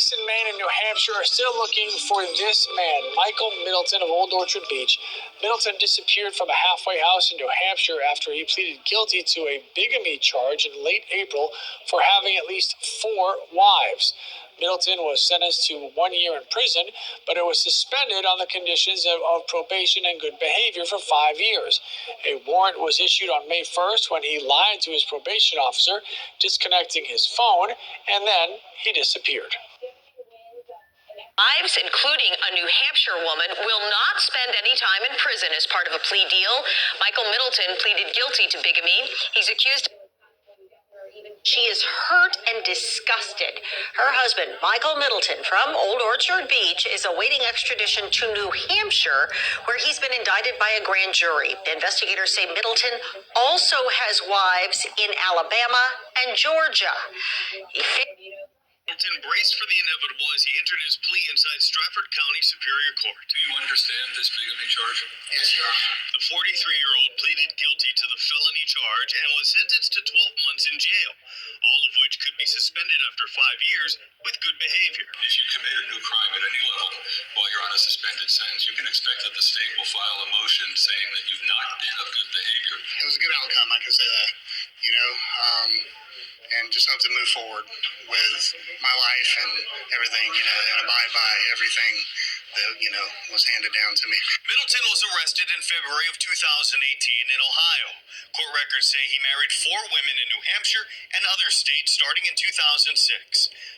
Police in Maine and New Hampshire are still looking for this man, Michael Middleton of Old Orchard Beach. Middleton disappeared from a halfway house in New Hampshire after he pleaded guilty to a bigamy charge in late April for having at least 4 wives. Middleton was sentenced to 1 year in prison, but it was suspended on the conditions of probation and good behavior for 5 years. A warrant was issued on May 1st when he lied to his probation officer, disconnecting his phone, and then he disappeared. Wives, including a New Hampshire woman, will not spend any time in prison as part of a plea deal. Michael Middleton pleaded guilty to bigamy. He's accused. She is hurt and disgusted. Her husband, Michael Middleton, from Old Orchard Beach, is awaiting extradition to New Hampshire, where he's been indicted by a grand jury. Investigators say Middleton also has wives in Alabama and Georgia. Middleton braced for the inevitable as he entered his plea inside Strafford County Superior Court. Do you understand this bigamy charge? Yes, Your Honor. The 43-year-old pleaded guilty to the felony charge and was sentenced to 12 months in jail, all of which could be suspended after 5 years with good behavior. If you commit a new crime at any level while you're on a suspended sentence, you can expect that the state will file a motion saying that you've not been of good behavior. It was a good outcome, I can say that, and just hope to move forward with my life and everything, and abide by everything that, was handed down to me. Middleton was arrested in February of 2018 in Ohio. Court records say he married 4 women in New Hampshire and other states starting in 2006.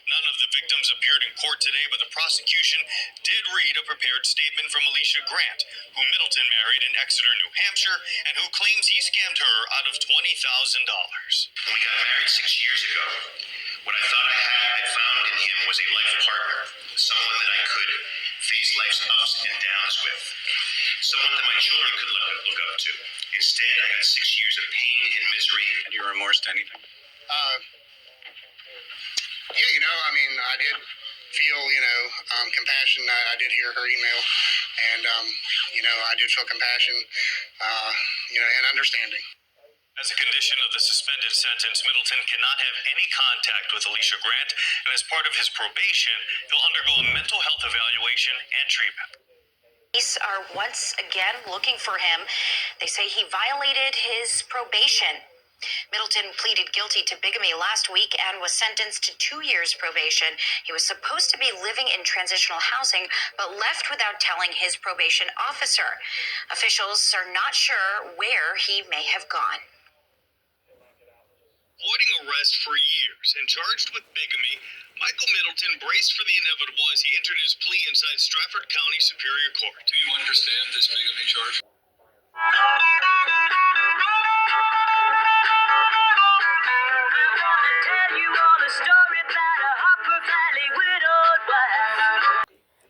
None of the victims appeared in court today, but the prosecution did read a prepared statement from Alicia Grant, who Middleton married in Exeter, New Hampshire, and who claims he scammed her out of $20,000. When we got married 6 years ago, what I thought I had found in him was a life partner, someone that I could face life's ups and downs with, someone that my children could look up to. Instead, I got 6 years of pain and misery. And your remorse to anything? I did feel, compassion. I did hear her email, and, I did feel compassion, and understanding. As a condition of the suspended sentence, Middleton cannot have any contact with Alicia Grant, and as part of his probation, he'll undergo a mental health evaluation and treatment. Police are once again looking for him. They say he violated his probation. Middleton pleaded guilty to bigamy last week and was sentenced to 2 years probation. He was supposed to be living in transitional housing, but left without telling his probation officer. Officials are not sure where he may have gone. Avoiding arrest for years and charged with bigamy, Michael Middleton braced for the inevitable as he entered his plea inside Strafford County Superior Court. Do you understand this bigamy charge?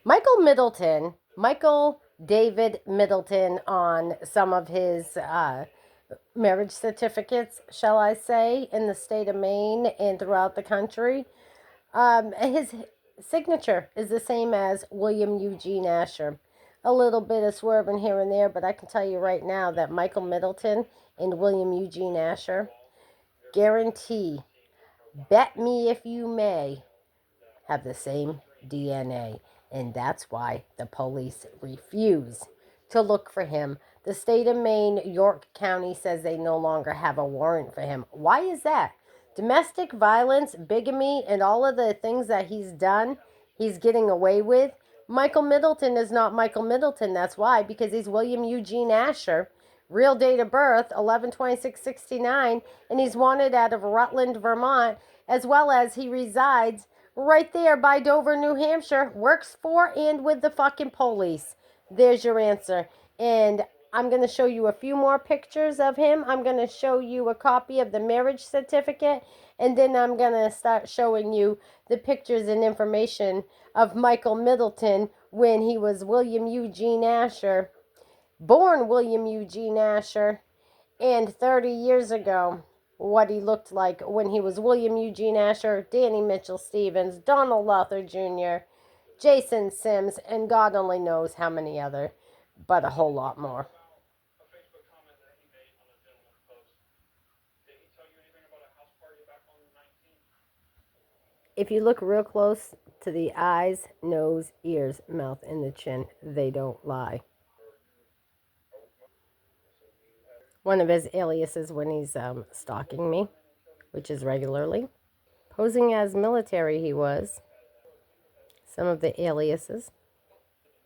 Michael Middleton, Michael David Middleton, on some of his marriage certificates, shall I say, in the state of Maine and throughout the country. His signature is the same as William Eugene Asher. A little bit of swerving here and there, but I can tell you right now that Michael Middleton and William Eugene Asher guarantee, bet me if you may, have the same DNA. And that's why the police refuse to look for him. The state of Maine, York County, says they no longer have a warrant for him. Why is that? Domestic violence, bigamy, and all of the things that he's done, he's getting away with. Michael Middleton is not Michael Middleton. That's why, because he's William Eugene Asher. Real date of birth, 11/26/69, and he's wanted out of Rutland, Vermont, as well as he resides right there by Dover, New Hampshire, works for and with the fucking police. There's your answer. And I'm going to show you a few more pictures of him. I'm going to show you a copy of the marriage certificate, and then I'm going to start showing you the pictures and information of Michael Middleton when he was William Eugene Asher, born William Eugene Asher, and 30 years ago, what he looked like when he was William Eugene Asher, Danny Mitchell Stevens, Donald Luther Jr., Jason Sims, and God only knows how many other, but a whole lot more. If you look real close, to the eyes, nose, ears, mouth, and the chin. They don't lie. One of his aliases when he's stalking me, which is regularly. Posing as military he was. Some of the aliases.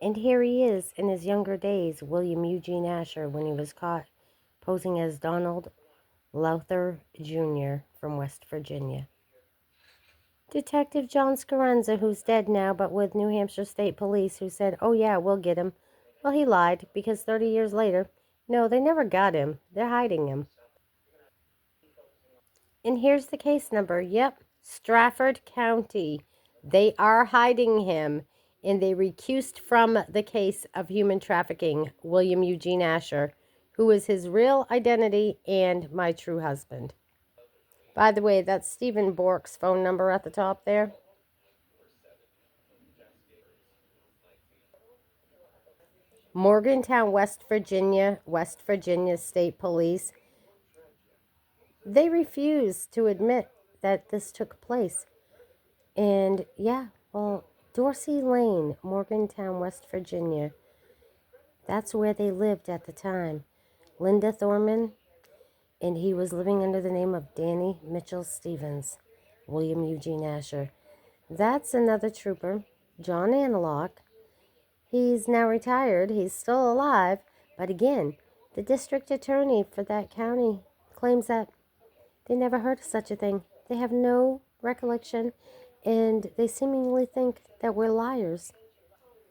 And here he is in his younger days, William Eugene Asher, when he was caught posing as Donald Lowther Jr. from West Virginia. Detective John Scarenza, who's dead now, but with New Hampshire State Police, who said, oh yeah, we'll get him. Well, he lied, because 30 years later, no, they never got him. They're hiding him. And here's the case number. Yep, Strafford County. They are hiding him, and they recused from the case of human trafficking William Eugene Asher, who is his real identity and my true husband. By the way, that's Stephen Bork's phone number at the top there. Morgantown, West Virginia State Police. They refuse to admit that this took place. And yeah, well, Dorsey Lane, Morgantown, West Virginia. That's where they lived at the time. Linda Thorman, and he was living under the name of Danny Mitchell Stevens. William Eugene Asher. That's another trooper, John Analock. He's now retired. He's still alive. But again, the district attorney for that county claims that they never heard of such a thing. They have no recollection, and they seemingly think that we're liars.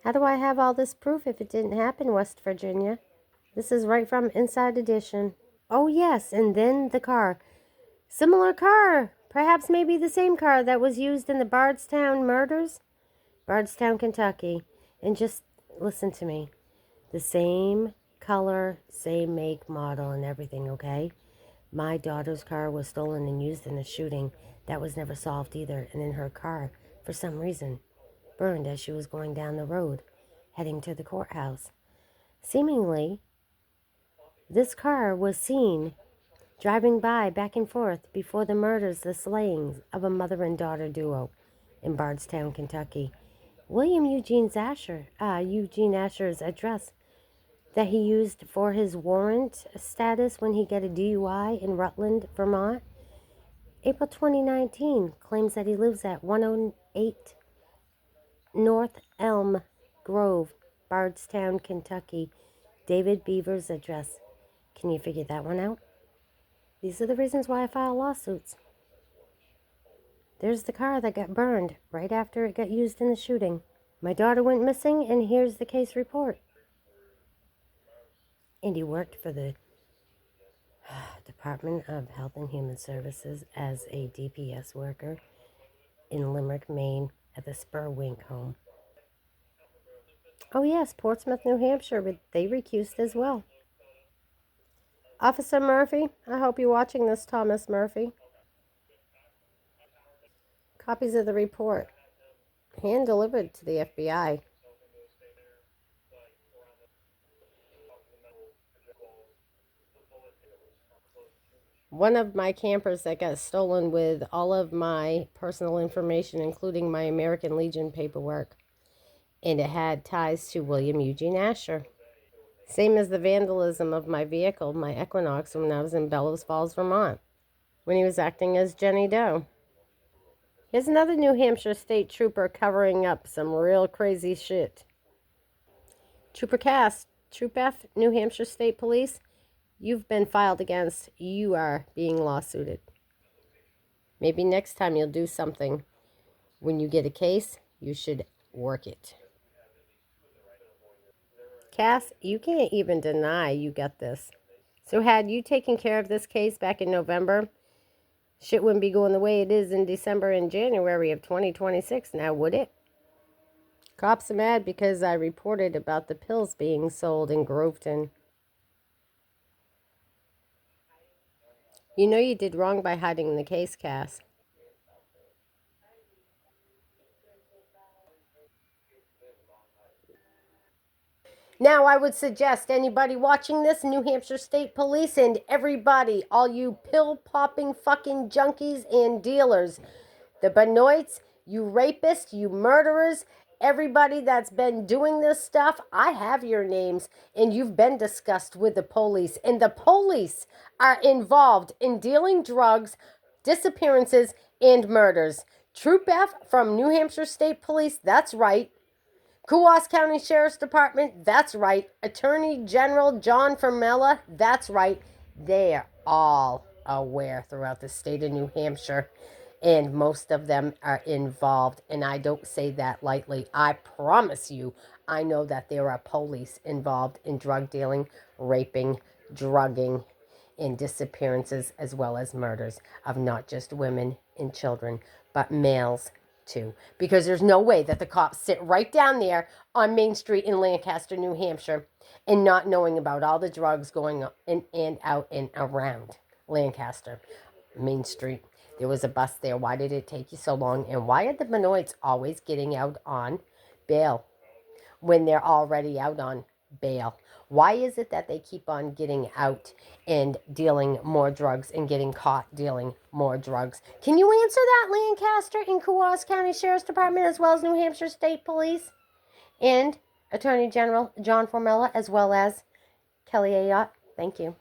How do I have all this proof if it didn't happen, West Virginia? This is right from Inside Edition. Oh, yes, and then the car. Similar car. Perhaps maybe the same car that was used in the Bardstown murders. Bardstown, Kentucky. And just listen to me. The same color, same make, model, and everything, okay? My daughter's car was stolen and used in a shooting. That was never solved either. And in her car, for some reason, burned as she was going down the road, heading to the courthouse. Seemingly, this car was seen driving by back and forth before the murders, the slayings of a mother and daughter duo in Bardstown, Kentucky. William Eugene Asher's address that he used for his warrant status when he got a DUI in Rutland, Vermont. April 2019 claims that he lives at 108 North Elm Grove, Bardstown, Kentucky. David Beaver's address. Can you figure that one out? These are the reasons why I file lawsuits. There's the car that got burned right after it got used in the shooting. My daughter went missing, and here's the case report. And he worked for the Department of Health and Human Services as a DPS worker in Limerick, Maine, at the Spurwink home. Oh yes, Portsmouth, New Hampshire, but they recused as well. Officer Murphy, I hope you're watching this, Thomas Murphy. Copies of the report, hand-delivered to the FBI. One of my campers that got stolen with all of my personal information, including my American Legion paperwork. And it had ties to William Eugene Asher. Same as the vandalism of my vehicle, my Equinox, when I was in Bellows Falls, Vermont, when he was acting as Jenny Doe. Here's another New Hampshire state trooper covering up some real crazy shit. Trooper Cass, Troop F, New Hampshire State Police, you've been filed against. You are being lawsuited. Maybe next time you'll do something. When you get a case, you should work it. Cass, you can't even deny you got this. So had you taken care of this case back in November, shit wouldn't be going the way it is in December and January of 2026 now, would it? Cops are mad because I reported about the pills being sold in Groveton. You know you did wrong by hiding the case, Cass. Now, I would suggest anybody watching this, New Hampshire State Police, and everybody, all you pill-popping fucking junkies and dealers, the Benoits, You rapists, you murderers, everybody that's been doing this stuff, I have your names and you've been discussed with the police. And the police are involved in dealing drugs, disappearances, and murders. Troop F from New Hampshire State Police, that's right. Kewaskum County Sheriff's Department, that's right. Attorney General John Formella, that's right. They are all aware throughout the state of New Hampshire, and most of them are involved. And I don't say that lightly. I promise you, I know that there are police involved in drug dealing, raping, drugging, and disappearances, as well as murders of not just women and children, but males too. Because there's no way that the cops sit right down there on Main Street in Lancaster, New Hampshire, and not knowing about all the drugs going in and out and around Lancaster, Main Street. There was a bus there. Why did it take you so long? And why are the Benoits always getting out on bail when they're already out on bail? Why is it that they keep on getting out and dealing more drugs and getting caught dealing more drugs? Can you answer that, Lancaster and Kewaskum County Sheriff's Department, as well as New Hampshire State Police and Attorney General John Formella, as well as Kelly Ayotte? Thank you.